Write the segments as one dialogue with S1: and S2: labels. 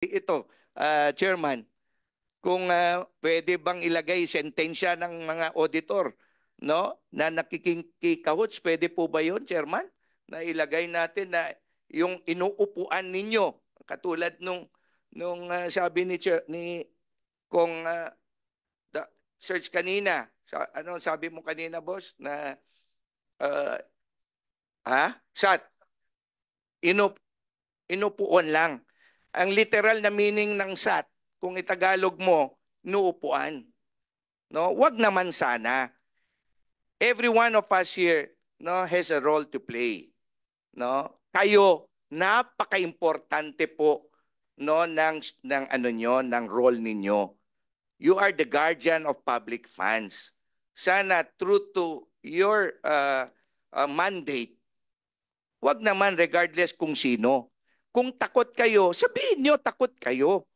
S1: ito, Chairman, kung pwede bang ilagay sentensya ng mga auditor, no? Na nakikikahots, pwede po ba 'yon, Chairman? Na ilagay natin na yung inuupuan ninyo, katulad nung sabi ni kung search kanina, ano sabi mo kanina, boss, na uh, Sat, inupuan lang. Ang literal na meaning ng SAT, kung itagalog mo, inuupuan. No, wag naman sana. Every one of us here, no, has a role to play. No? Kayo, napaka-importante po, no, ng ano nyo, ng role ninyo. You are the guardian of public funds. Sana true to your mandate, wag naman regardless kung sino. Kung takot kayo, sabihin nyo takot kayo.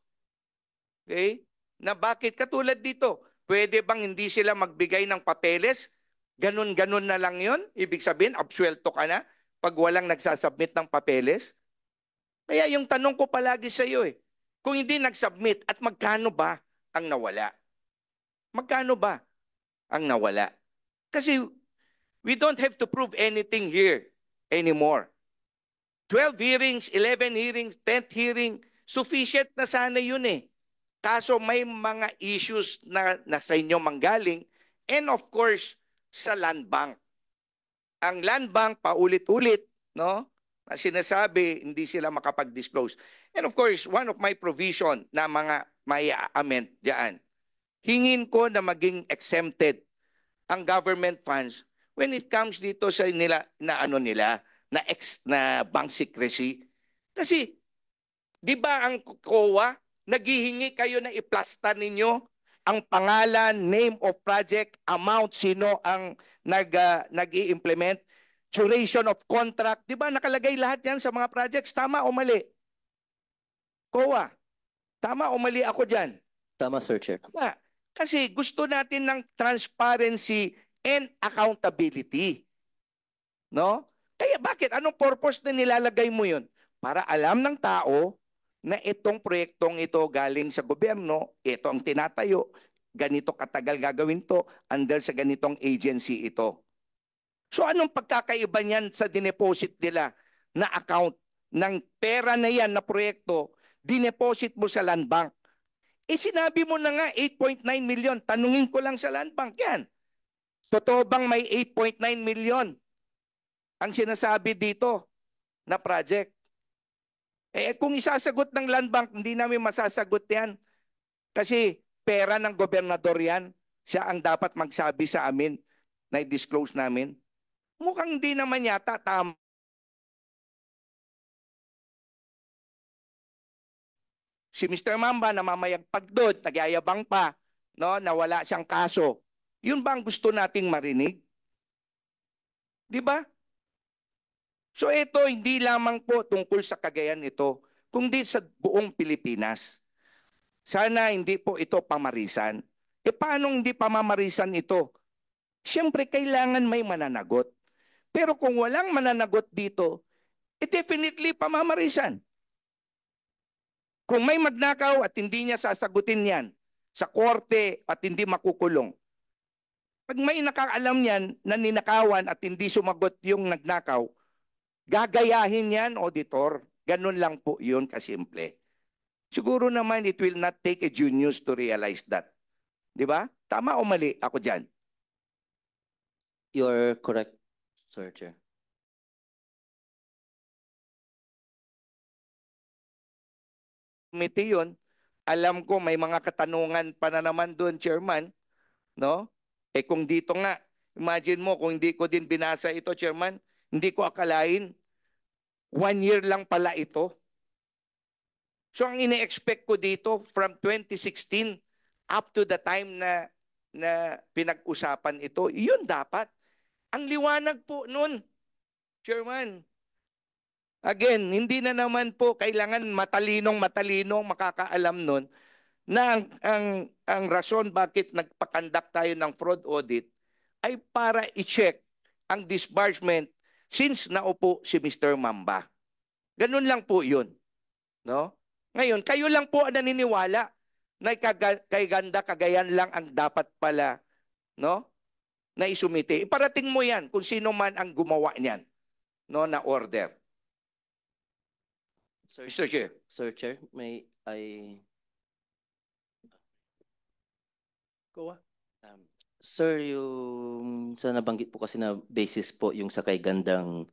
S1: Okay? Na bakit? Katulad dito, pwede bang hindi sila magbigay ng papeles? Ganun-ganun na lang yon. Ibig sabihin, absuelto ka na pag walang nagsasubmit ng papeles? Kaya yung tanong ko palagi sa iyo kung hindi nagsubmit at magkano ba ang nawala? Magkano ba ang nawala? Kasi we don't have to prove anything here anymore. 12 hearings, 11 hearings, 10th hearing, sufficient na sana yun Kaso may mga issues na sa inyo manggaling, and of course, sa land bank. Ang land bank, paulit-ulit, no? Na sinasabi, hindi sila makapag-disclose. And of course, one of my provision na mga may amend diyan, hingin ko na maging exempted ang government funds when it comes dito sa nila na ano nila na bank secrecy. Kasi 'di ba ang COA naghihingi kayo na iplasta ninyo ang pangalan, name of project, amount, sino ang nag-i-implement, duration of contract, 'di ba nakalagay lahat 'yan sa mga projects, tama o mali? COA, tama o mali ako diyan?
S2: Tama, Sir Chair.
S1: Tama. Kasi gusto natin ng transparency and accountability. No? Kaya bakit? Anong purpose na nilalagay mo yun? Para alam ng tao na itong proyektong ito galing sa gobyerno, ito ang tinatayo, ganito katagal gagawin to, under sa ganitong agency ito. So anong pagkakaiba niyan sa dineposit nila na account ng pera na yan na proyekto, dineposit mo sa land bank? Sinabi mo na nga 8.9 million. Tanungin ko lang sa land bank yan. Totoo bang may 8.9 million ang sinasabi dito na project? Kung isasagot ng land bank, hindi namin masasagot yan. Kasi pera ng gobernador yan. Siya ang dapat magsabi sa amin na i-disclose namin. Mukhang hindi naman yata tama. Si Mr. Mamba namamayagpag doon, nagyayabang pa, no, na wala siyang kaso. Yun ba ang gusto nating marinig? Di ba? So ito hindi lamang po tungkol sa Cagayan ito, kundi sa buong Pilipinas. Sana hindi po ito pamarisan. Paano hindi pamamarisan ito? Siyempre kailangan may mananagot. Pero kung walang mananagot dito, definitely pamamarisan. Kung may magnakaw at hindi niya sasagutin yan sa korte at hindi makukulong, pag may nakaalam yan na ninakawan at hindi sumagot yung nagnakaw, gagayahin yan, auditor. Ganun lang po yun kasimple. Siguro naman it will not take a genius to realize that. Di ba? Tama o mali ako dyan?
S2: You're correct, Sir Chair.
S1: Committee yun. Alam ko may mga katanungan pa na naman doon, Chairman. No? Kung dito nga, imagine mo kung hindi ko din binasa ito, Chairman, hindi ko akalain 1 year lang pala ito. So ang ine-expect ko dito from 2016 up to the time na pinag-usapan ito, yun dapat. Ang liwanag po nun, Chairman. Again, hindi na naman po kailangan matalinong makakaalam nun na ang rason bakit nagpakandak tayo ng fraud audit ay para i-check ang disbursement since naupo si Mr. Mamba. Ganun lang po yun. No? Ngayon, kayo lang po ang naniniwala na kay Ganda Cagayan lang ang dapat pala, no? Na isumite. Iparating mo yan kung sino man ang gumawa niyan, no, na order. Mr. Chair.
S2: Sir Chair, may I
S1: Go.
S2: Sir, yung sa nabanggit po kasi na basis po yung sa kay Gandang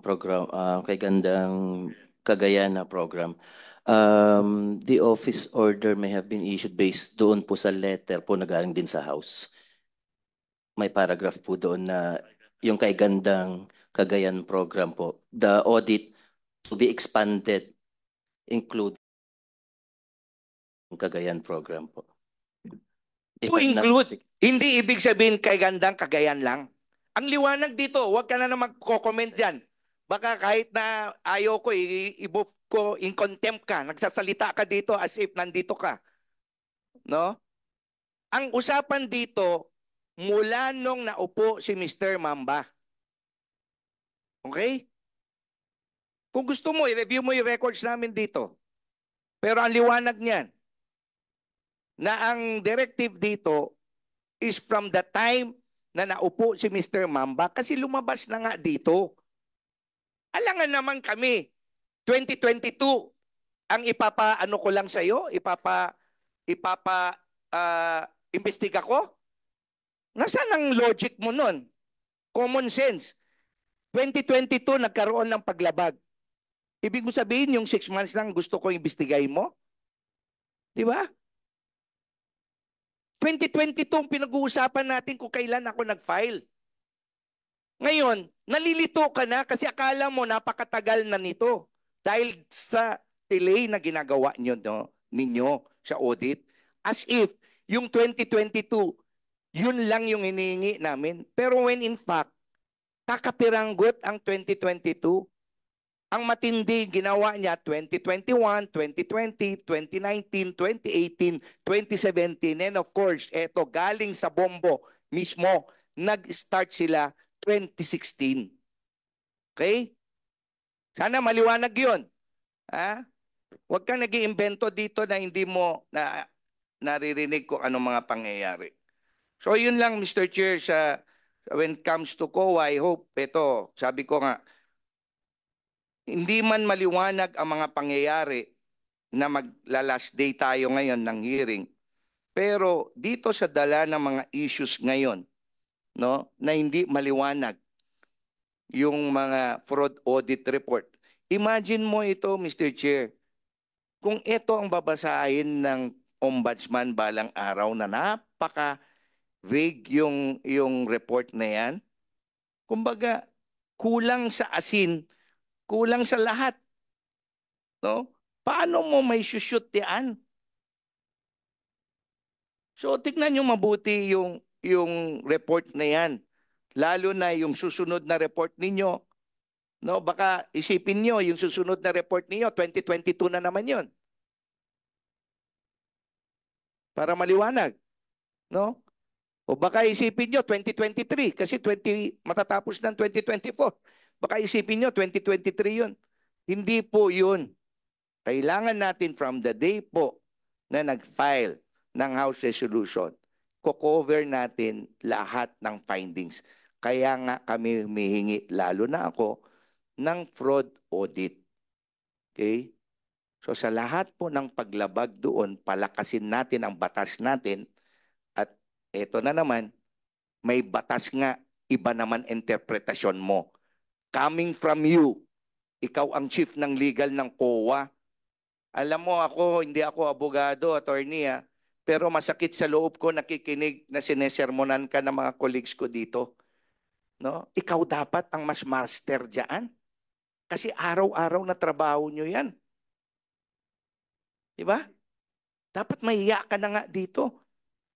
S2: program, kay Gandang Cagayan na program. The office order may have been issued based doon po sa letter po na galing din sa House. May paragraph po doon na yung kay Gandang Cagayan program po. The audit to be expanded include yung Cagayan program po. If
S1: To
S2: I'm not
S1: include,
S2: mistaken.
S1: hindi ibig sabihin kay Gandang Cagayan lang. Ang liwanag dito, huwag ka na magko-comment dyan. Baka kahit na ayaw ko, i-buff ko, in contempt ka, nagsasalita ka dito as if nandito ka. No? Ang usapan dito, mula nung naupo si Mr. Mamba. Okay? Kung gusto mo, i-review mo yung records namin dito. Pero ang liwanag niyan, na ang directive dito is from the time na naupo si Mr. Mamba kasi lumabas na nga dito. Alangan naman kami, 2022, ang ano ko lang sa'yo, imbestiga ko? Nasaan ang logic mo nun? Common sense. 2022, nagkaroon ng paglabag. Ibig mo sabihin, yung 6 months lang gusto ko imbestigay mo? Di ba? 2022 ang pinag-uusapan natin kung kailan ako nag-file. Ngayon, nalilito ka na kasi akala mo napakatagal na nito dahil sa delay na ginagawa ninyo sa audit. As if yung 2022, yun lang yung hinihingi namin. Pero when in fact, kakapiranggot ang 2022. Ang matindi ginawa niya 2021, 2020, 2019, 2018, 2017. And of course, eto galing sa bombo mismo, nag-start sila 2016. Okay? Sana maliwanag yun. Ha? Huwag kang nag-iimbento dito na hindi mo naririnig kung anong mga pangyayari. So yun lang Mr. Chair when it comes to COA, I hope ito, sabi ko nga, hindi man maliwanag ang mga pangyayari na magla-last day tayo ngayon ng hearing, pero dito sa dala ng mga issues ngayon, no, na hindi maliwanag yung mga fraud audit report. Imagine mo ito, Mr. Chair, kung ito ang babasahin ng ombudsman balang araw na napaka-vague yung report na yan, kumbaga, kulang sa asin, kulang sa lahat. No? Paano mo may shoot yan? So tignan nyo mabuti yung report na yan. Lalo na yung susunod na report ninyo. No, baka isipin nyo yung susunod na report ninyo 2022 na naman yun. Para maliwanag. No? O baka isipin nyo 2023 kasi matatapos ng 2024. Baka isipin nyo 2023 yun. Hindi po yun. Kailangan natin from the day po na nag-file ng House Resolution, ko-cover natin lahat ng findings. Kaya nga kami humihingi, lalo na ako, ng fraud audit. Okay? So sa lahat po ng paglabag doon, palakasin natin ang batas natin at eto na naman, may batas nga, iba naman interpretasyon mo. Coming from you, ikaw ang chief ng legal ng COA. Alam mo ako, hindi ako abogado, attorney pero masakit sa loob ko nakikinig na sinesermonan ka ng mga colleagues ko dito. No? Ikaw dapat ang mas master diyan. Kasi araw-araw na trabaho nyo yan. Diba? Dapat mahiya ka na nga dito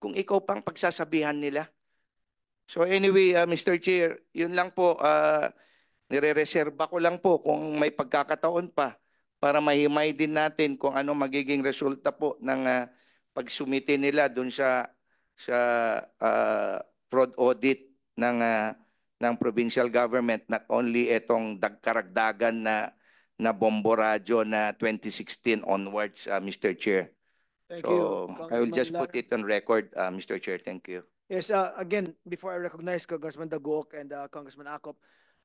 S1: kung ikaw pang pagsasabihan nila. So anyway, Mr. Chair, yun lang po. Nire-reserva ko lang po kung may pagkakataon pa para mahimay din natin kung ano magiging resulta po ng pagsumite nila dun sa fraud audit ng provincial government, not only itong karagdagan na na bombo radyo na 2016 onwards, Mr. Chair.
S3: Thank you,
S1: So I will just
S3: Congressman
S1: put it on record, Mr. Chair. Thank you.
S3: Yes, again, before I recognize Congressman Daguok and Congressman Akop,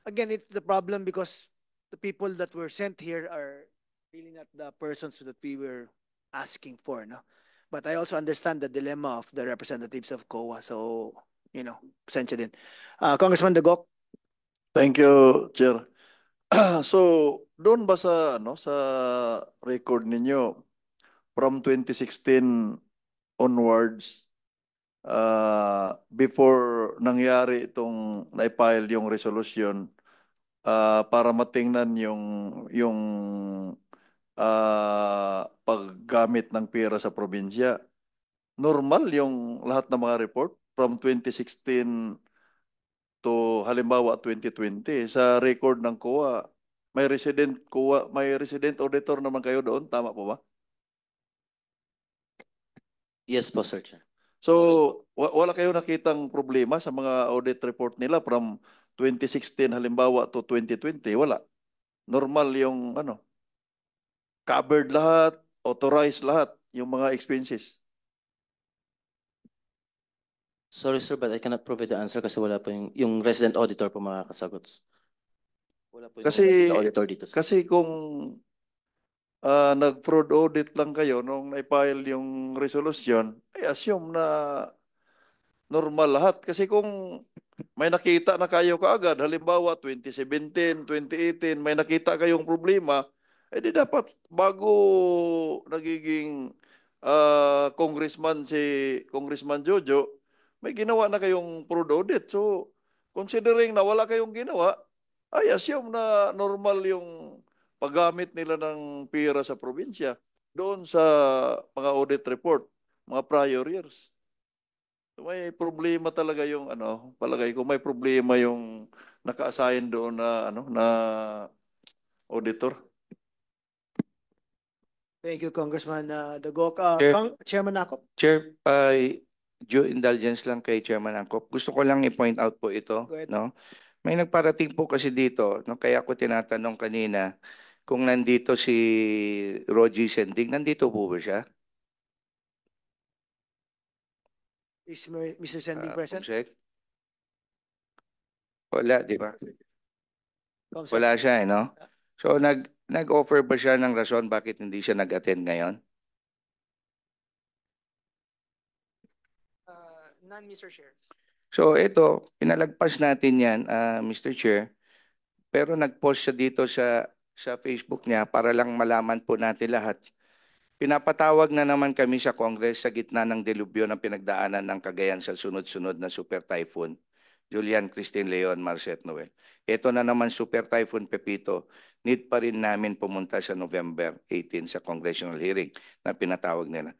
S3: again, it's the problem because the people that were sent here are really not the persons that we were asking for, no? But I also understand the dilemma of the representatives of COA, so, pasensya din. Congressman Daguok?
S4: Thank you, Chair. So, doon ba sa sa record ninyo from 2016 onwards before nangyari itong na-file yung resolution para matingnan yung paggamit ng pera sa probinsya, normal yung lahat ng mga report from 2016 to halimbawa 2020 sa record ng COA, may resident auditor naman kayo doon, tama po ba?
S2: Yes po, Sir Chair.
S4: So wala kayo nakitang problema sa mga audit report nila from 2016 halimbawa to 2020, wala. Normal yung covered lahat, authorized lahat yung mga expenses.
S2: Sorry, sir, but I cannot provide the answer kasi wala po yung resident auditor po makakasagot. Wala po yung resident auditor dito, sir.
S4: Kasi kung nag-fraud audit lang kayo nung na-file yung resolution, I assume na normal lahat. Kasi kung may nakita na kayo kaagad, halimbawa 2017, 2018, may nakita kayong problema, di dapat bago nagiging congressman si Congressman Jojo, may ginawa na kayong fraud audit. So, considering na wala kayong ginawa, I assume na normal yung paggamit nila ng pera sa probinsya doon sa mga audit report, mga prior years. So, may problema talaga yung palagay ko may problema yung naka-assign doon na na auditor.
S3: Thank you, Congressman Daguok.
S1: Chair.
S3: Chairman Akop?
S1: Chair, due indulgence lang kay Chairman Angkop. Gusto ko lang i-point out po ito,
S3: Go ahead.
S1: no? May nagparating po kasi dito, no? Kaya ako tinatanong kanina kung nandito si Rogie Sending, nandito po ba siya?
S3: Is Mr. Sending present?
S1: Comsec? Wala, di ba?
S3: Comsec?
S1: Wala siya, no? So nag-offer ba siya ng rason bakit hindi siya nag-attend ngayon?
S3: None, Mr. Chair.
S1: So ito, pinalagpas natin yan, Mr. Chair. Pero nag-post siya dito sa Facebook niya para lang malaman po natin lahat. Pinapatawag na naman kami sa Congress sa gitna ng delubyo ng pinagdaanan ng Cagayan sa sunod-sunod na Super Typhoon. Julian, Christine, Leon, Marcet, Noel. Ito na naman Super Typhoon Pepito. Need pa rin namin pumunta sa November 18 sa congressional hearing na pinatawag nila.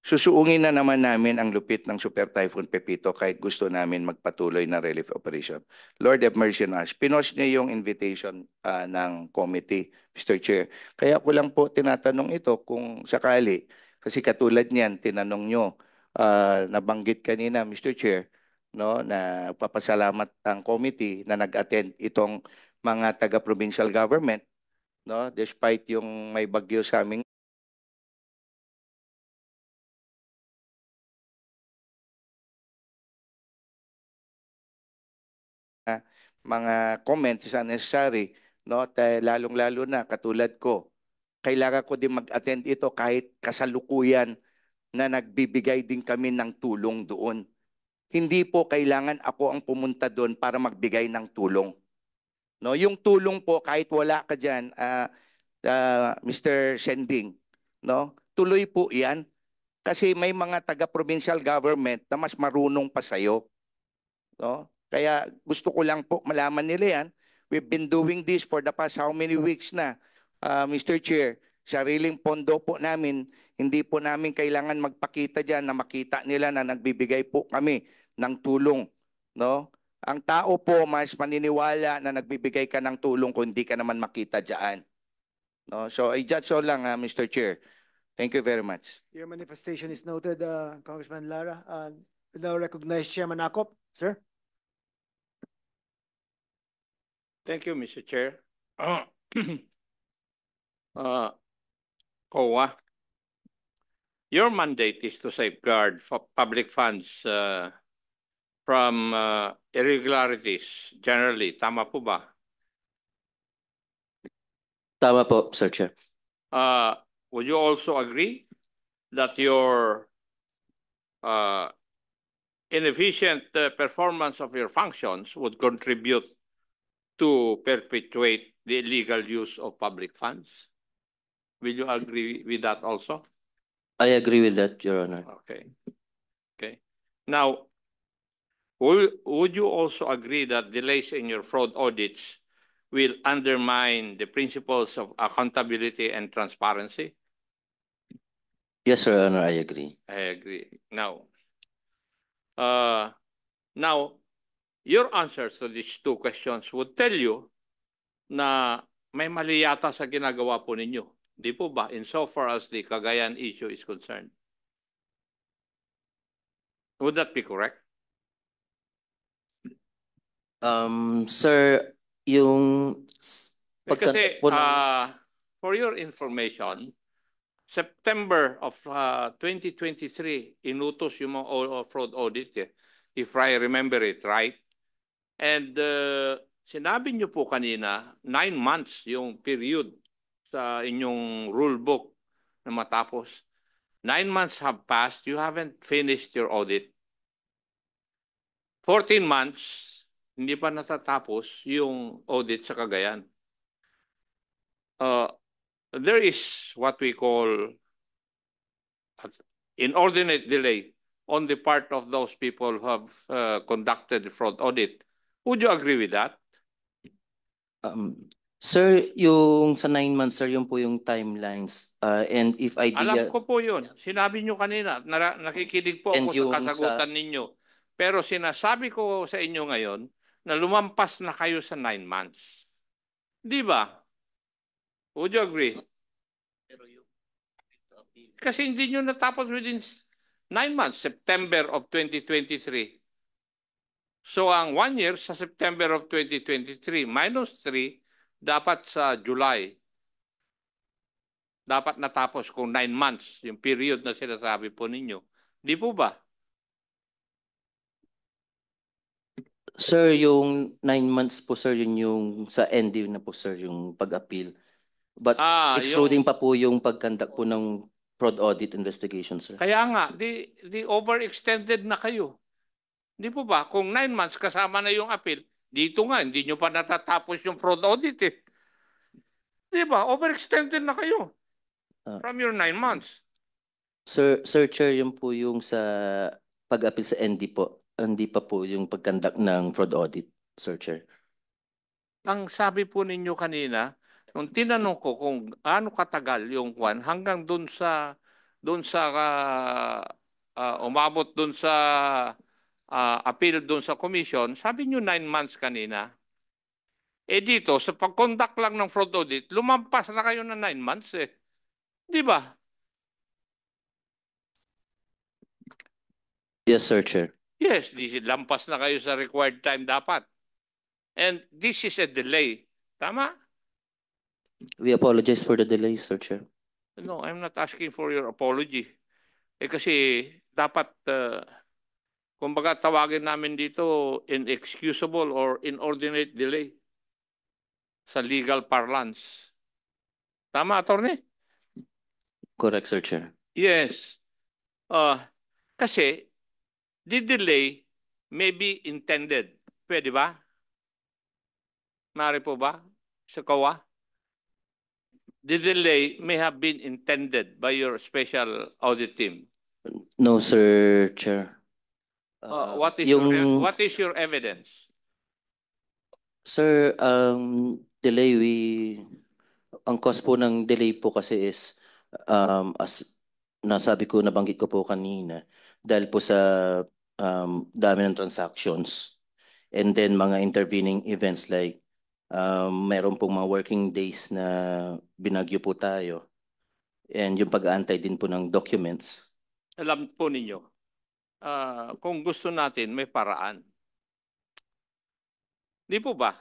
S1: Susuungin na naman namin ang lupit ng Super Typhoon Pepito kahit gusto namin magpatuloy na relief operation. Lord have mercy on us. Pinost niya yung invitation ng committee, Mr. Chair. Kaya ko lang po tinatanong ito kung sakali, kasi katulad niyan, tinanong nyo, nabanggit kanina, Mr. Chair, no, na papasalamat ang committee na nag-attend itong mga taga-provincial government, no, despite yung may bagyo sa aming mga comments is unnecessary, no? Lalong-lalo na katulad ko, kailangan ko din mag-attend ito kahit kasalukuyan na nagbibigay din kami ng tulong doon. Hindi po kailangan ako ang pumunta doon para magbigay ng tulong. No, yung tulong po kahit wala ka diyan, Mr. Sending, no? Tuloy po 'yan kasi may mga taga-provincial government na mas marunong pa sa'yo. No? Kaya gusto ko lang po malaman nila yan. We've been doing this for the past how many weeks na, Mr. Chair. Sariling pondo po namin, hindi po namin kailangan magpakita dyan na makita nila na nagbibigay po kami ng tulong. No? Ang tao po mas maniniwala na nagbibigay ka ng tulong kung hindi ka naman makita dyan. No? So I just so lang, Mr. Chair. Thank you very much.
S3: Your manifestation is noted, Congressman Lara. Now recognize Chairman Akop, sir.
S5: Thank you, Mr. Chair. COA, your mandate is to safeguard public funds from irregularities generally. Tama po ba?
S2: Tama po, Sir Chair.
S5: Would you also agree that your inefficient performance of your functions would contribute to perpetuate the illegal use of public funds? Will you agree with that also?
S2: I agree with that, Your Honor.
S5: Okay. Okay. Now, would you also agree that delays in your fraud audits will undermine the principles of accountability and transparency?
S2: Yes, Your Honor, I agree.
S5: I agree. Now, your answers to these two questions would tell you na may mali yata sa ginagawa po ninyo. Di po ba? Insofar as the Cagayan issue is concerned. Would that be correct?
S2: Sir, yung
S5: Kasi,
S2: po ng-
S5: for your information, September of 2023, inutos yung mga fraud audit, if I remember it right. And sinabi nyo po kanina, 9 months yung period sa inyong rule book na matapos. 9 months have passed, you haven't finished your audit. 14 months, hindi pa natatapos yung audit sa Cagayan. There is what we call inordinate delay on the part of those people who have conducted the fraud audit. Would you agree with that?
S2: Sir, yung sa 9 months, sir, yung po yung timelines. And if
S5: Alam ko po yun. Sinabi nyo kanina, nakikinig po
S2: And
S5: ako sa
S2: yung
S5: kasagutan ninyo. Pero sinasabi ko sa inyo ngayon na lumampas na kayo sa 9 months. Di ba? Would you agree? Kasi hindi nyo natapos within 9 months, September of 2023. So ang 1 year sa September of 2023 minus 3, dapat sa July. Dapat natapos kung 9 months, yung period na sinasabi po ninyo. Di po ba?
S2: Sir, yung 9 months po, sir, yun yung sa ND na po, sir, yung pag-appeal. But excluding pa po yung pag-conduct po ng fraud audit investigation, sir.
S5: Kaya nga, di overextended na kayo. Di po ba? Kung 9 months kasama na yung appeal, dito nga, hindi nyo pa natatapos yung fraud audit eh. Di ba? Overextended na kayo from your 9 months.
S2: Sir, Chair, yun po yung sa pag-appeal sa ND po. Hindi pa po yung pag-conduct ng fraud audit, Sir Chair.
S5: Ang sabi po ninyo kanina, nung tinanong ko kung ano katagal yung kwan, hanggang dun sa umabot dun sa appeal dun sa commission, sabi nyo 9 months kanina. Eh dito, sa pag-conduct lang ng fraud audit, lumampas na kayo na 9 months eh. Di ba?
S2: Yes, Sir Chair.
S5: Yes, lampas na kayo sa required time dapat. And this is a delay. Tama?
S2: We apologize for the delay, Sir Chair.
S5: No, I'm not asking for your apology. Eh kasi dapat, kumbaga tawagin namin dito inexcusable or inordinate delay sa legal parlance. Tama, attorney?
S2: Correct, Sir Chair.
S5: Yes. Kasi the delay may be intended. Pwede ba? Maaari po ba? Sa COA? The delay may have been intended by your special audit team.
S2: No, Sir Chair.
S5: What is your evidence?
S2: Sir, delay, ang cause po ng delay po kasi is, as nasabi ko, nabanggit ko po kanina, dahil po sa dami ng transactions and then mga intervening events like meron pong mga working days na binagyo po tayo and yung pag-aantay din po ng documents.
S5: Alam po ninyo, kung gusto natin, may paraan. Di po ba?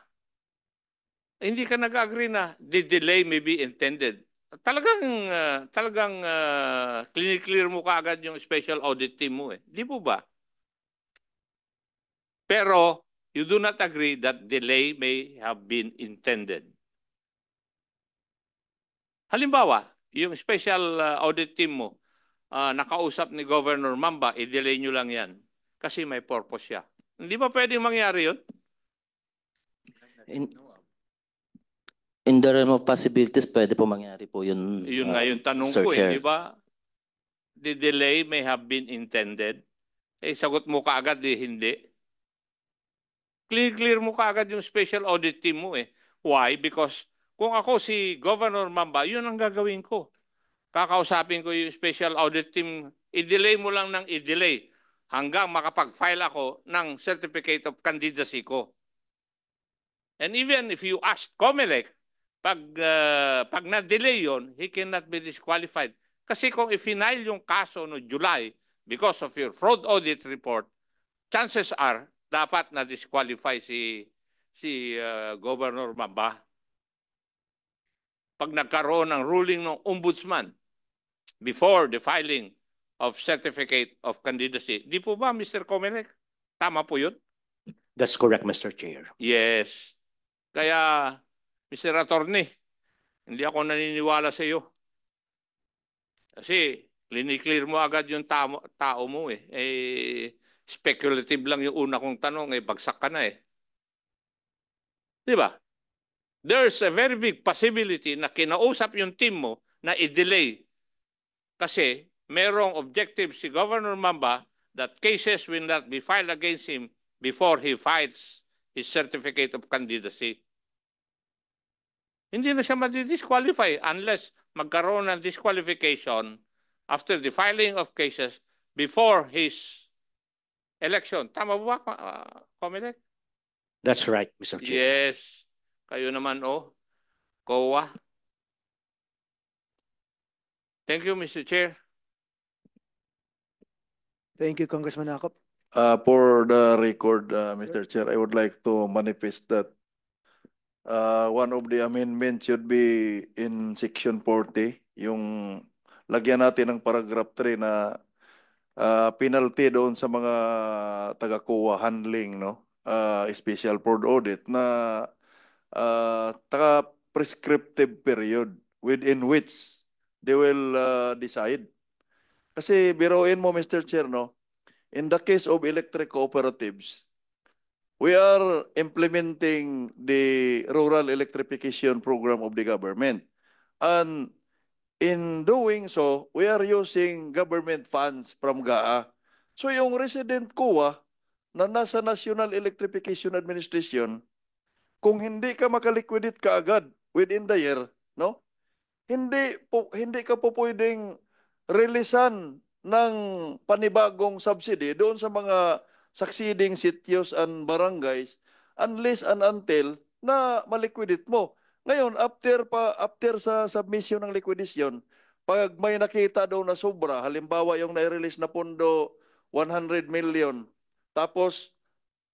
S5: Hindi ka nag-agree na the delay may be intended. talagang clear mo kaagad yung special audit team mo eh. Di po ba? Pero you do not agree that delay may have been intended. Halimbawa, yung special audit team mo, nakausap ni Governor Mamba, i-delay nyo lang yan kasi may purpose siya. Hindi ba pwedeng mangyari yun?
S2: In the realm of possibilities, pwede po mangyari po yun.
S5: Yun nga yung tanong
S2: Sir
S5: ko,
S2: Chair.
S5: hindi ba? The delay may have been intended. Eh, sagot mo kaagad, hindi. Clear mo kaagad yung special audit team mo eh. Why? Because kung ako si Governor Mamba, yun ang gagawin ko. Kakausapin ko yung special audit team, i-delay mo lang ng i-delay hanggang makapag-file ako ng certificate of candidacy ko. And even if you ask COMELEC, pag na-delay yon, he cannot be disqualified. Kasi kung i-final yung kaso no July because of your fraud audit report, chances are dapat na-disqualify si Governor Mamba. Pag nagkaroon ng ruling ng ombudsman before the filing of certificate of candidacy. Di po ba, Mr. Comelec? Tama po yun?
S6: That's correct, Mr. Chair.
S5: Yes. Kaya, Mr. Attorney, hindi ako naniniwala sa iyo. Kasi, liniclear mo agad yung tao mo eh. Speculative lang yung una kong tanong, bagsak ka na eh. Di ba? There's a very big possibility na kinausap yung team mo na i-delay. Kasi merong objective si Governor Mamba that cases will not be filed against him before he files his certificate of candidacy. Hindi na siya madi-disqualify unless magkaroon ng disqualification after the filing of cases before his election. Tama ba, Comelec?
S6: That's right, Mr. Chair.
S5: Yes. Kayo naman, COA. Thank you, Mr. Chair.
S3: Thank you, Congressman Akop.
S4: For the record, Mr. Chair, I would like to manifest that one of the amendments should be in section 40, yung lagyan natin ng paragraph 3 na penalty doon sa mga taga-COA handling, no? Special fraud audit na prescriptive period within which they will decide. Kasi biruin mo, Mr. Chair, no? In the case of electric cooperatives, we are implementing the rural electrification program of the government. And in doing so, we are using government funds from GAA. So yung resident COA na nasa National Electrification Administration, kung hindi ka makaliquidate kaagad within the year, no? Hindi ka po pwedeng releasean ng panibagong subsidy doon sa mga succeeding sitios and barangays unless and until na maliquidate mo. Ngayon, after sa submission ng liquidation, pag may nakita daw na sobra, halimbawa yung na-release na pondo 100 million, tapos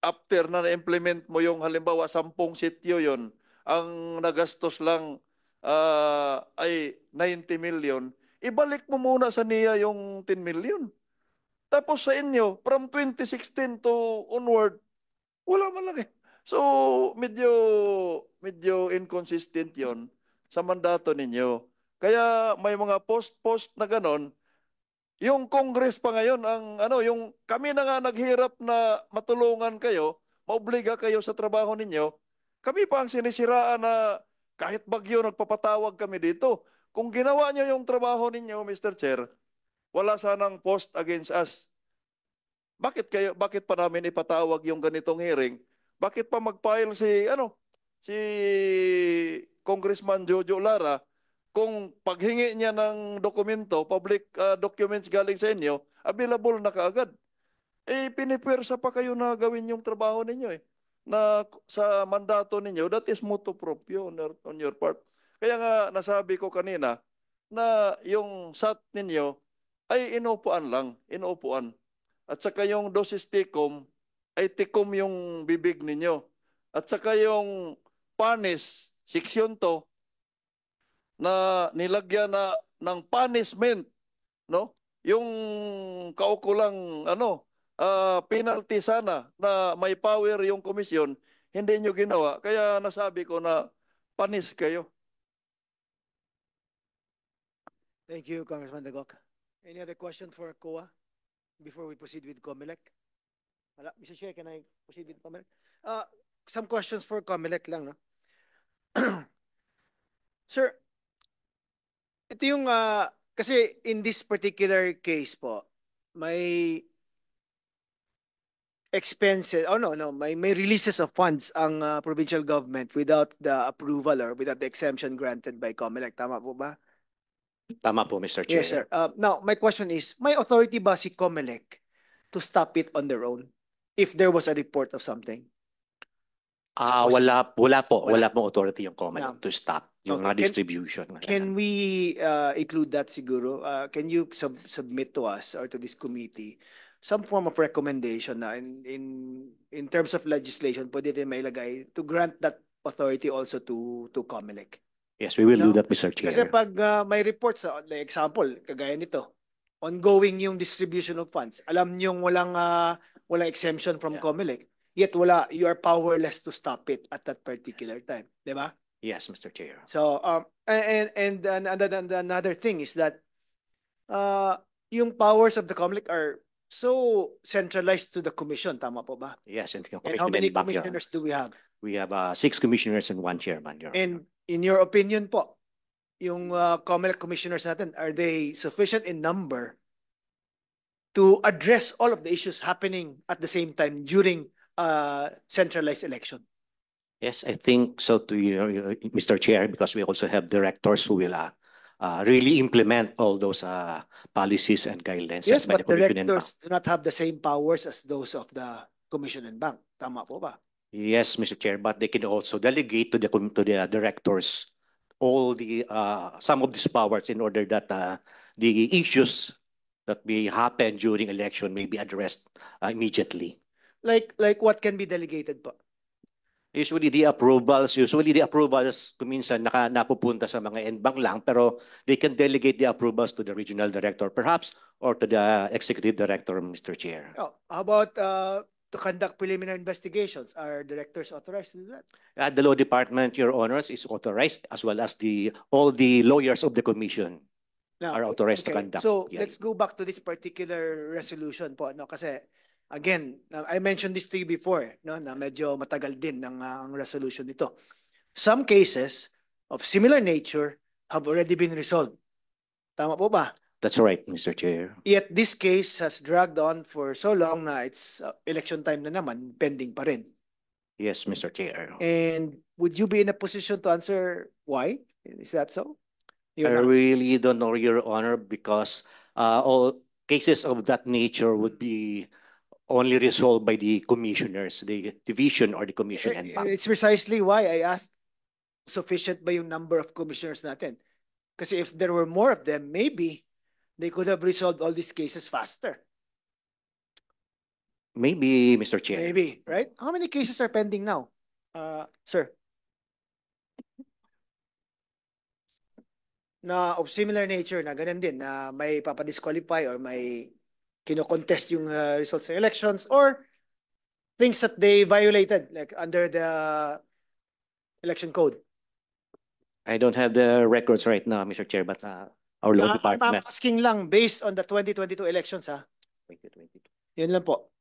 S4: after na na-implement mo yung halimbawa 10 sitio yon, ang nagastos lang ay 90 million, ibalik mo muna sa NIA yung 10 million. Tapos sa inyo, from 2016 to onward, wala man lang eh. So, medyo inconsistent yon sa mandato ninyo. Kaya may mga post na ganon. Yung Congress pa ngayon, yung kami na nga naghirap na matulungan kayo, maobliga kayo sa trabaho ninyo, kami pa ang sinisiraan na kahit bagyo nagpapatawag kami dito. Kung ginawa nyo yung trabaho ninyo, Mr. Chair, wala sanang post against us. Bakit pa namin ipatawag yung ganitong hearing? Bakit pa mag-file si Congressman Jojo Lara kung paghingi niya ng dokumento, public documents galing sa inyo, available na kaagad? Pinipwersa pa kayo na gawin yung trabaho ninyo na sa mandato ninyo, that is motu proprio on your part. Kaya nga nasabi ko kanina na yung SAT ninyo ay inuupuan. At saka yung dosis tikom ay tikom yung bibig ninyo. At saka yung panis, seksyon to, na nilagyan na ng punishment, no? Yung kaukulang penalty sana na may power yung komisyon, hindi nyo ginawa. Kaya nasabi ko na panis kayo.
S3: Thank you, Congressman Dagok. Any other question for COA before we proceed with COMELEC? Wala. Mr. Chair, can I proceed with COMELEC? Some questions for COMELEC lang, no? Sir, ito yung, kasi in this particular case po, may expenses, may releases of funds ang provincial government without the approval or without the exemption granted by COMELEC. Tama po ba?
S6: Tama po, Mr. Chair.
S3: Yes, sir. Now, my question is, may authority ba si COMELEC to stop it on their own if there was a report of something?
S6: Wala po.
S3: Wala.
S6: Wala pong authority yung
S3: Now,
S6: COMELEC to stop yung
S3: okay.
S6: distribution.
S3: Can we include that siguro? Can you submit to us or to this committee some form of recommendation na in terms of legislation pwede din mailagay to grant that authority also to COMELEC?
S6: Yes, we will do
S3: No?
S6: that, Mr. Chair.
S3: Kasi pag may reports, like example, kagaya nito, ongoing yung distribution of funds. Alam niyong walang exemption from COMELEC, yet you are powerless to stop it at that particular time, di ba?
S6: Yes, Mr. Chair.
S3: So and another thing is that yung powers of the COMELEC are so centralized to the commission, tama po ba?
S6: Yes, and
S3: And how many commissioners do we have?
S6: We have 6 commissioners and 1 chairman, Your Honor.
S3: And in your opinion po, yung COMELEC commissioners natin, are they sufficient in number to address all of the issues happening at the same time during centralized election?
S6: Yes, I think so to you, Mr. Chair, because we also have directors who will really implement all those policies and guidelines
S3: Yes,
S6: set by
S3: but
S6: the Commission and
S3: directors do not have the same powers as those of the Commission and Bank. Tama po ba?
S6: Yes, Mr. Chair, but they can also delegate to the directors all the some of these powers in order that the issues that may happen during election may be addressed immediately.
S3: Like what can be delegated po?
S6: Usually the approvals kuminsan napupunta sa mga NBank lang, pero they can delegate the approvals to the regional director perhaps or to the executive director, Mr. Chair.
S3: Oh, how about to conduct preliminary investigations? Are directors authorized to do that?
S6: The law department, Your Honors, is authorized, as well as all the lawyers of the commission
S3: Now,
S6: are authorized to
S3: okay,
S6: conduct.
S3: so
S6: Yeah.
S3: let's go back to this particular resolution po, no? Kasi again, I mentioned this to you before, no, na medyo matagal din ang resolution nito. Some cases of similar nature have already been resolved. Tama po ba?
S6: That's right, Mr. Chair.
S3: Yet this case has dragged on for so long na it's election time na naman, pending pa rin.
S6: Yes, Mr. Chair.
S3: And would you be in a position to answer why? Is that so?
S6: I really don't know, Your Honor, because all cases of that nature would be only resolved by the commissioners, the division or the commission and bank.
S3: It's precisely why I asked, sufficient ba yung number of commissioners natin? Kasi if there were more of them, maybe they could have resolved all these cases faster.
S6: Maybe, Mr. Chair.
S3: Maybe, right? How many cases are pending now, sir? Na of similar nature, na ganun din, na may papadisqualify or may kino-contest yung results ng elections or things that they violated like under the election code.
S6: I don't have the records right now, Mr. Chair, but our law
S3: I'm
S6: department.
S3: asking lang based on the 2022 elections, ha?
S6: 2022.
S3: Yun lang po.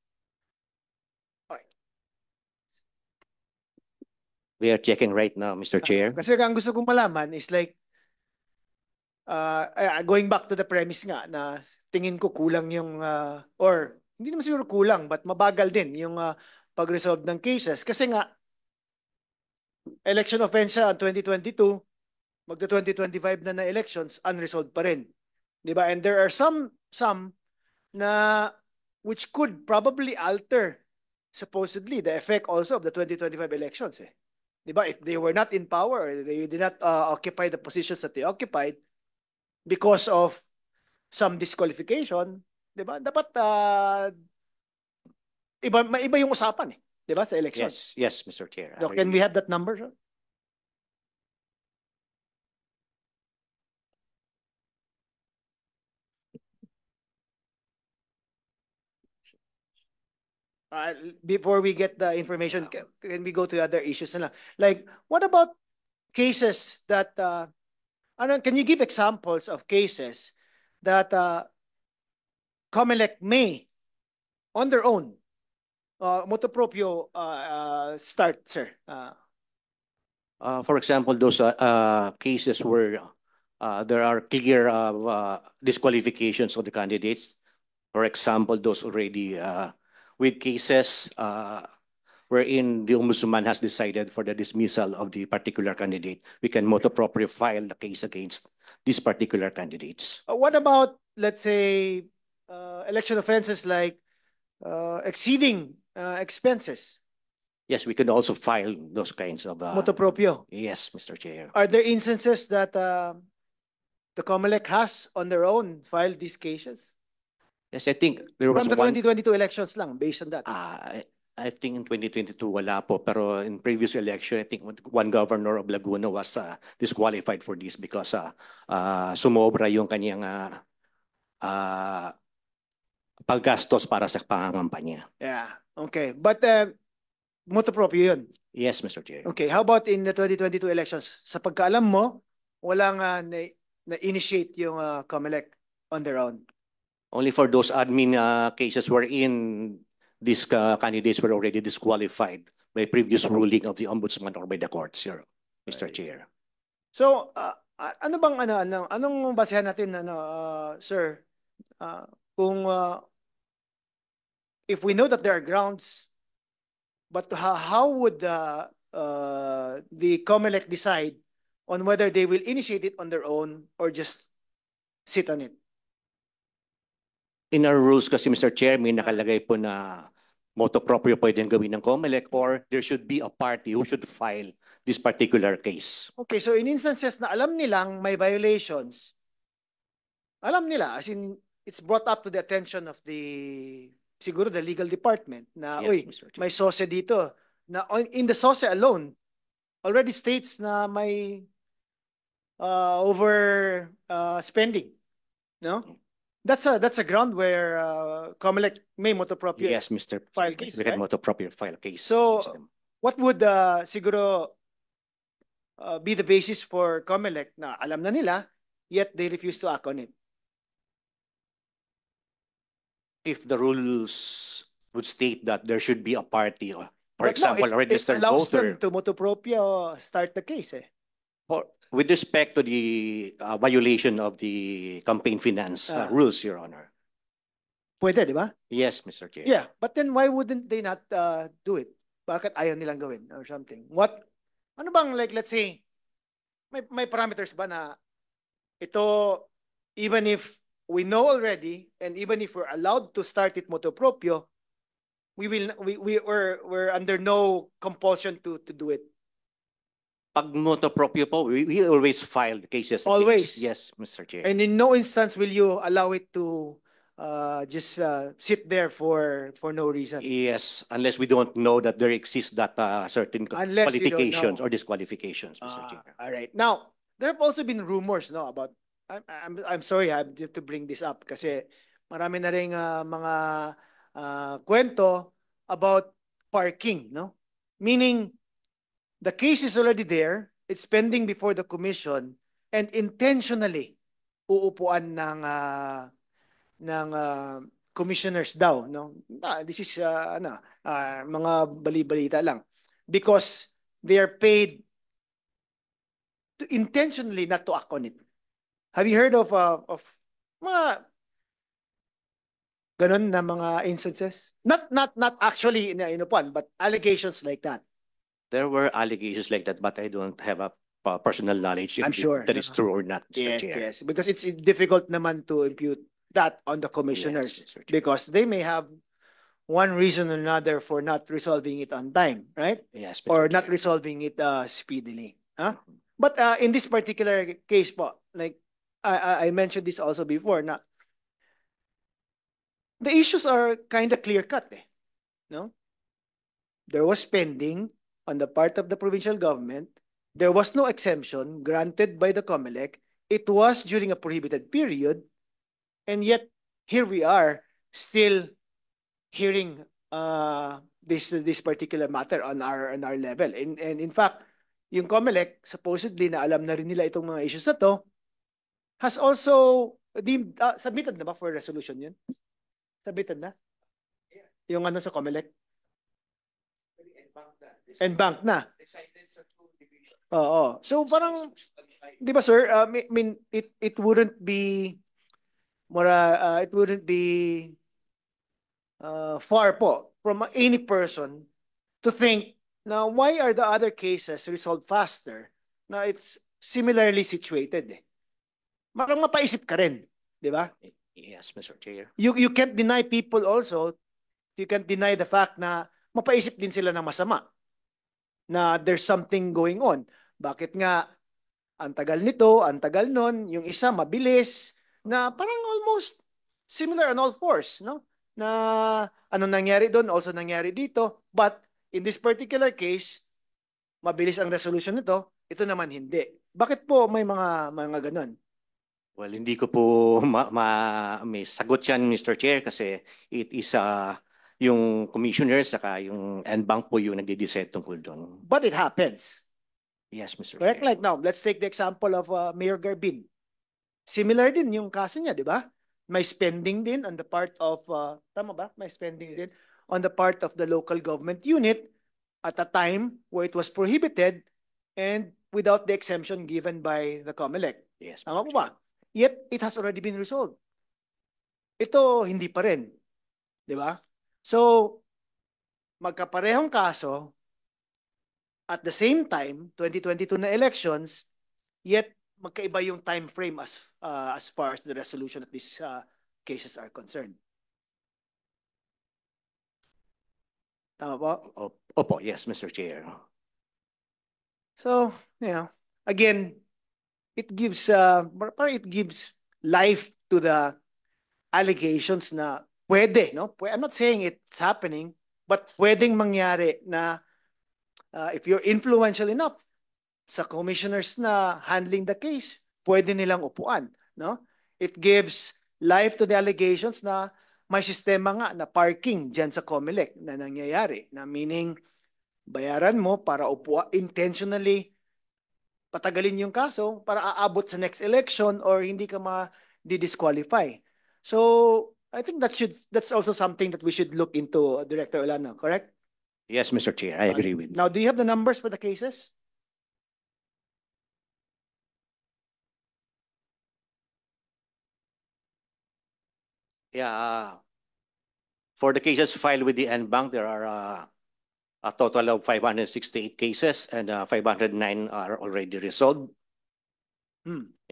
S6: We are checking right now, Mr. Chair.
S3: Kasi ang gusto kong malaman is like, going back to the premise nga na tingin ko kulang yung, or hindi naman siguro kulang, but mabagal din yung pag-resolve ng cases. Kasi nga, election offense siya 2022, magda-2025 na elections, unresolved pa rin. Diba? And there are some na which could probably alter supposedly the effect also of the 2025 elections. Diba? If they were not in power, they did not occupy the positions that they occupied because of some disqualification, diba? Dapat iba yung usapan diba sa elections.
S6: Yes, Mr. Chair.
S3: So, can we have that number, sir? before we get the information, can we go to other issues na lang? Like, what about cases that, can you give examples of cases that COMELEC may, on their own, motu proprio start, sir?
S6: For example, those cases where there are clear disqualifications of the candidates. For example, those already with cases wherein the ombudsman has decided for the dismissal of the particular candidate, we can motu proprio file the case against these particular candidates.
S3: What about, let's say, election offenses like exceeding expenses?
S6: Yes, we can also file those kinds of.
S3: Motu proprio.
S6: Yes, Mr. Chair.
S3: Are there instances that the COMELEC has on their own filed these cases?
S6: Yes, I think there was
S3: From the
S6: one.
S3: 2022 elections lang, based on that.
S6: I think in 2022 wala po, pero in previous election, I think one governor of Laguna was disqualified for this because sumobra yung kanyang paggastos para sa pangangampanya.
S3: Yeah, okay. But motu proprio yun.
S6: Yes, Mr. Chair.
S3: Okay, how about in the 2022 elections? Sa pagkaalam mo, walang na-initiate yung COMELEC on their own?
S6: Only for those admin cases wherein these candidates were already disqualified by previous ruling of the ombudsman or by the courts, Mr. Chair.
S3: So, ano bang anong basehan natin sir? Kung if we know that there are grounds, but how would the COMELEC decide on whether they will initiate it on their own or just sit on it?
S6: In our rules kasi, Mr. Chair, may nakalagay po na motu proprio pwedeng gawin ng COMELEC or there should be a party who should file this particular case.
S3: Okay, so in instances na alam nilang may violations, alam nila, as in, it's brought up to the attention of siguro the legal department na,
S6: Yes,
S3: uy,
S6: Mr. Chair.
S3: may SOSE dito. Na in the SOSE alone, already states na may over spending, no? That's a ground where COMELEC may motu proprio.
S6: Yes, Mr.
S3: File
S6: Chair.
S3: case,
S6: We can
S3: right?
S6: motu proprio file a case.
S3: So,
S6: against them.
S3: what would siguro be the basis for COMELEC na alam na nila, yet they refuse to act on it?
S6: If the rules would state that there should be a party, for
S3: But no,
S6: example, a registered
S3: it allows
S6: voter,
S3: them to motu proprio start the case.
S6: with respect to the violation of the campaign finance rules, Your Honor.
S3: Pwede, di ba?
S6: Yes, Mr. Chair.
S3: Yeah, but then why wouldn't they not do it? Bakit ayaw nilang gawin or something? Ano bang, like, let's say, may parameters ba na ito, even if we know already, and even if we're allowed to start it motu proprio, we're under no compulsion to do it.
S6: Pag motu proprio po, we always file the cases.
S3: Always?
S6: Yes, Mr. Chair.
S3: And in no instance will you allow it to just sit there for no reason.
S6: Yes, unless we don't know that there exists that certain
S3: Unless you don't
S6: qualifications
S3: know.
S6: or disqualifications, Mr. Chair.
S3: All right. Now, there have also been rumors, no, about. I'm sorry, I have to bring this up kasi marami na ring mga kwento about parking, no? Meaning, the case is already there, it's pending before the commission, and intentionally uupuan ng commissioners daw, no? This is mga bali-balita lang, because they are paid intentionally not to act on it. Have you heard of mga ganun na mga instances? Not actually inupuan, but allegations like that.
S6: There were allegations like that, but I don't have a personal knowledge if
S3: I'm sure.
S6: that is true or not, Mr.
S3: Yes,
S6: Chair.
S3: yes, because it's difficult naman to impute that on the commissioners,
S6: Yes, Mr. Chair.
S3: because they may have one reason or another for not resolving it on time, right?
S6: Yes, Mr.
S3: Or
S6: Chair.
S3: not resolving it speedily. Huh? But in this particular case po, like I mentioned this also before, na the issues are kind of clear-cut, no? There was spending on the part of the provincial government. There was no exemption granted by the COMELEC. It was during a prohibited period, and yet here we are still hearing this particular matter on our level. And in fact, yung COMELEC supposedly na alam na rin nila itong mga issues na to, has also deemed, submitted na ba for resolution yun? Submitted na? Yung ano sa COMELEC? Bank na. Oo. So parang, di ba sir, I mean, it wouldn't be far po from any person to think now why are the other cases resolved faster na it's similarly situated eh. Parang mapaisip ka rin, di ba?
S6: Yes, Mr. Chair.
S3: You can't deny people also, you can't deny the fact na mapaisip din sila ng masama na there's something going on. Bakit nga ang tagal nito, ang tagal nun, yung isa mabilis, na parang almost similar on all fours, no? Na ano nangyari doon, also nangyari dito. But in this particular case, mabilis ang resolution nito, ito naman hindi. Bakit po may mga ganun?
S6: Well, hindi ko po may sagot yan, Mr. Chair, kasi it is yung commissioners saka yung NBank po yung nagde-decide tungkol doon.
S3: But it happens.
S6: Yes, Mr.
S3: Correct?
S6: Chair.
S3: Like now, let's take the example of Mayor Garbin. Similar din yung kaso niya, di ba? May spending din on the part of, tama ba? May spending din on the part of the local government unit at a time where it was prohibited and without the exemption given by the COMELEC.
S6: Yes,
S3: Tama
S6: Mr.
S3: po ba? Yet, it has already been resolved. Ito, hindi pa rin. Di ba? So, magkaparehong kaso, at the same time, 2022 na elections, yet magkaiba yung time frame as far as the resolution of these cases are concerned. Tama po?
S6: Opo, yes, Mr. Chair.
S3: So, again, it gives life to the allegations na pwede, no? I'm not saying it's happening, but pwedeng mangyari na if you're influential enough sa commissioners na handling the case, pwede nilang upuan, no? It gives life to the allegations na may sistema nga na parking dyan sa COMELEC na nangyayari, na meaning bayaran mo para intentionally patagalin yung kaso para aabot sa next election or hindi ka ma-disqualify. So, I think that's also something that we should look into, Director Olano, correct?
S6: Yes, Mr. Chair, I agree with you.
S3: Now, do you have the numbers for the cases?
S6: Yeah. For the cases filed with the NBank, there are a total of 568 cases and 509 are already resolved.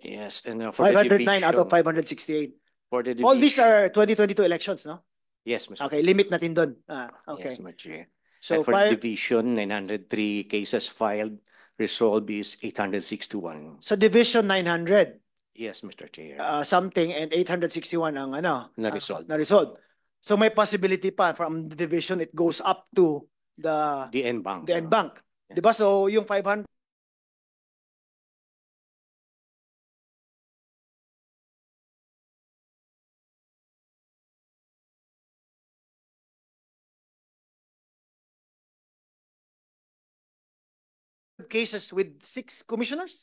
S6: Yes, and for
S3: 509 out of 568.
S6: For the
S3: All these
S6: division-
S3: are 2022 elections, no?
S6: Yes, Mr.
S3: Okay, limit natin doon. Okay.
S6: Yes, Mr. Chair.
S3: So,
S6: And for the division, 903 cases filed, resolved is 861.
S3: sa division 900
S6: Yes, Mr. Chair.
S3: something and 861 ang
S6: Na-resolve.
S3: na-resolve. So may possibility pa from the division it goes up to the
S6: The NBank.
S3: NBank. Di ba? So yung 500 cases with 6 commissioners?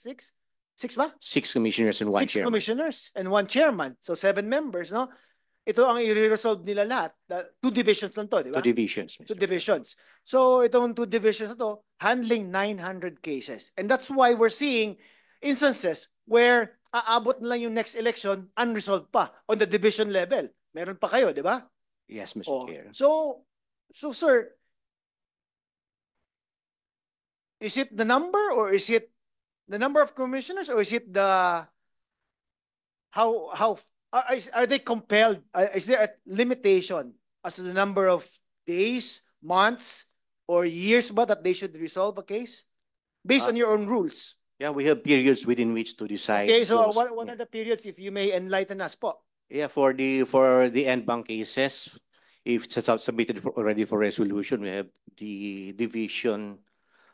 S3: Six ba?
S6: 6 commissioners and 1
S3: Six
S6: chairman.
S3: commissioners and 1 chairman. So 7 members, no? Ito ang i-resolve nila lahat. 2 divisions lang to, di ba?
S6: 2 divisions, Mr.
S3: 2 divisions. So itong 2 divisions na to, handling 900 cases. And that's why we're seeing instances where aabot na lang yung next election, unresolved pa on the division level. Meron pa kayo, di ba?
S6: Yes, Mr.
S3: Oh.
S6: Chair.
S3: So sir, is it the number or is it the number of commissioners or is it the how are they compelled? Is there a limitation as to the number of days, months, or years ba that they should resolve a case based on your own rules?
S6: Yeah, we have periods within which to decide.
S3: Okay, so
S6: those.
S3: what are the periods, if you may enlighten us po?
S6: Yeah, for the NBank cases, if it's submitted already for resolution, we have the division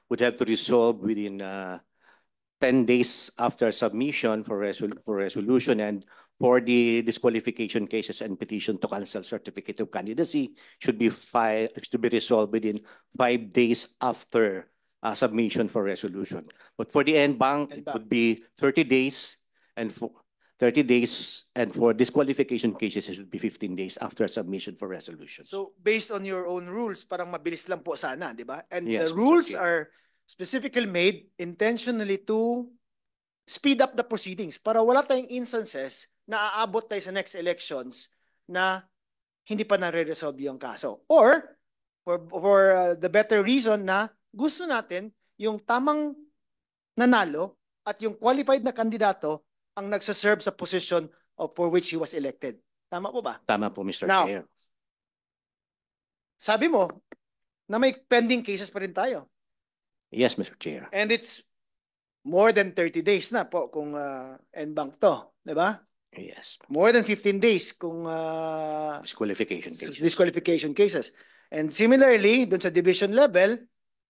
S6: would have to resolve within 10 days after submission for resolution, and for the disqualification cases and petition to cancel certificate of candidacy should be resolved within 5 days after submission for resolution. But for the NBank, it would be 30 days, and for 30 days, and for disqualification cases, it should be 15 days after submission for resolution.
S3: So based on your own rules, parang mabilis lang po sana, di ba? And
S6: Yes,
S3: the
S6: Mr.
S3: rules
S6: Chair.
S3: are specifically made intentionally to speed up the proceedings para wala tayong instances na aabot tayo sa next elections na hindi pa nare-resolve yung kaso. Or for the better reason na gusto natin yung tamang nanalo at yung qualified na kandidato ang nagsaserve sa position for which he was elected. Tama po ba?
S6: Tama po, Mr.
S3: Now,
S6: Chair.
S3: Sabi mo na may pending cases pa rin tayo.
S6: Yes, Mr. Chair.
S3: And it's more than 30 days na po kung NBank to. Di ba?
S6: Yes.
S3: More than 15 days kung
S6: Disqualification cases.
S3: disqualification cases. And similarly, dun sa division level,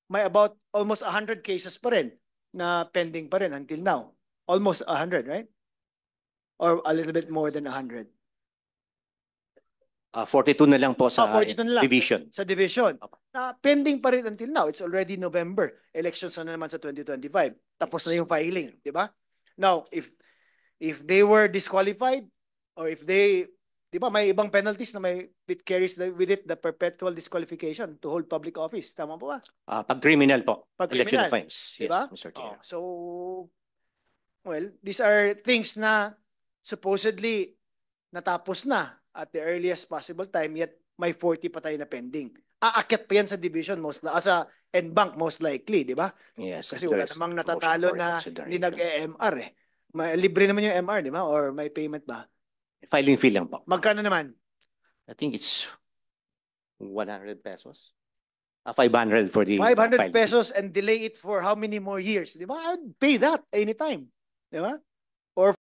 S3: may about almost 100 cases pa rin na pending pa rin until now. Almost 100, right? Or a little bit more than 100.
S6: 42 na lang po sa
S3: 42 na lang.
S6: division.
S3: Sa division.
S6: Opo.
S3: Na pending pa rin until now. It's already November. Elections na naman sa 2025. Tapos na yung filing, di ba? Now, if they were disqualified or if they, di ba, may ibang penalties na it carries with it the perpetual disqualification to hold public office. Tama po ba?
S6: Pag criminal po.
S3: Pag
S6: Election
S3: criminal,
S6: offense. Yes,
S3: diba?
S6: Mr. Chair.
S3: So, well, these are things na supposedly natapos na at the earliest possible time, yet may 40 pa tayo na pending. Aakyat pa yan sa division, sa NBank most likely, di ba?
S6: Yes.
S3: Kasi wala
S6: there is
S3: namang
S6: motion
S3: natatalo
S6: for
S3: na
S6: consideration.
S3: hindi nag-EMR eh. Libre naman yung MR, di ba? Or may payment ba?
S6: Filing fee lang po.
S3: Magkano naman?
S6: I think it's 100 pesos. 500 for the
S3: 500
S6: filing fee.
S3: pesos and delay it for how many more years? Di ba? I'd pay that anytime. Di ba?